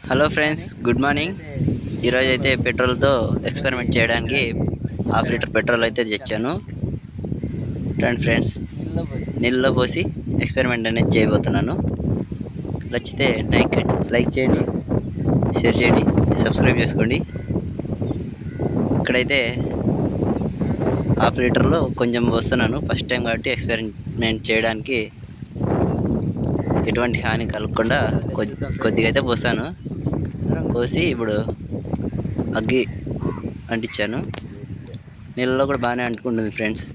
Hello friends, good morning. ఈరోజు అయితే పెట్రోల్తో experiment చేయడానికి హాఫ్ లీటర్ పెట్రోల్ అయితే తెచ్చాను. రండి ఫ్రెండ్స్, నీళ్ళలో పోసి ఎక్స్పెరిమెంట్ అనేది చేయబోతున్నాను. నచ్చితే లైక్ చేయండి, షేర్ చేయండి, సబ్స్క్రైబ్ చేసుకోండి. ఇక్కడైతే హాఫ్ లీటర్లో కొంచెం పోస్తున్నాను. ఫస్ట్ టైం కాబట్టి ఎక్స్పెరిమెంట్ చేయడానికి ఎటువంటి హాని కలగకుండా కొద్దిగా అయితే పోసాను. కోసి ఇప్పుడు అగ్గి అంటించాను. నీళ్ళలో కూడా బాగానే అంటుకుంటుంది ఫ్రెండ్స్.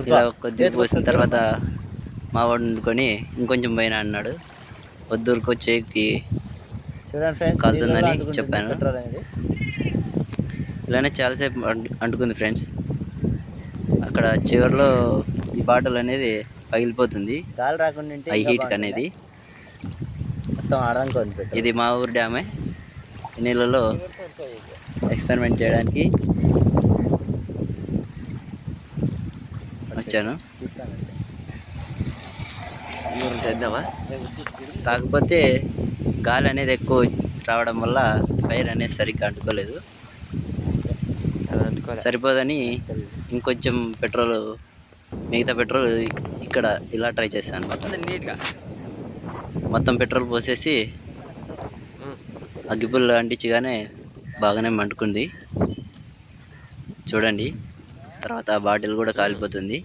ఇలా కొద్దిగా పోసిన తర్వాత మా వాడు వండుకొని ఇంకొంచెం పైన అన్నాడు. వద్దూరుకో చేయికి కాలుతుందని చెప్పాను. ఇలానే చాలాసేపు అంటుకుంది ఫ్రెండ్స్. అక్కడ చివరిలో ఈ బాటిల్ అనేది పగిలిపోతుంది గాలి రాకుండా హై హీట్కి అనేది. ఇది మా ఊరు డ్యామే. ఈ నీళ్ళలో ఎక్స్పెరిమెంట్ చేయడానికి వచ్చాను. కాకపోతే గాలి అనేది ఎక్కువ రావడం వల్ల ఫైర్ అనేది సరిగ్గా అంటుకోలేదు. సరిపోదని ఇంకొంచెం పెట్రోల్, మిగతా పెట్రోల్ ఇక్కడ ఇలా ట్రై చేశాను. మొత్తం పెట్రోల్ పోసేసి అగ్గిపుల్ల అంటించగానే బాగానే మండుకుంది చూడండి. తర్వాత ఆ బాటిల్ కూడా కాలిపోతుంది.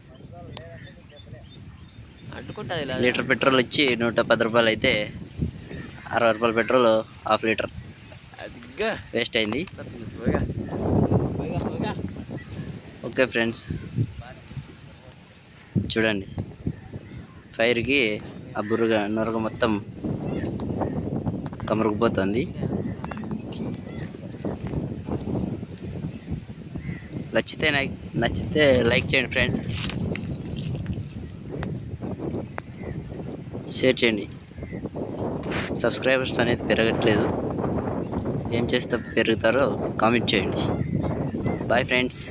లీటర్ పెట్రోల్ వచ్చి 110 రూపాయలు అయితే 60 రూపాయల పెట్రోల్ హాఫ్ లీటర్ వేస్ట్ అయింది. ఓకే ఫ్రెండ్స్, చూడండి ఫైర్కి ఆ నొరగ మొత్తం కమరుకుపోతుంది. నచ్చితే లైక్ చేయండి ఫ్రెండ్స్, షేర్ చేయండి. సబ్స్క్రైబర్స్ అనేది పెరగట్లేదు. ఏం చేస్తే పెరుగుతారో కామెంట్ చేయండి. Bye friends.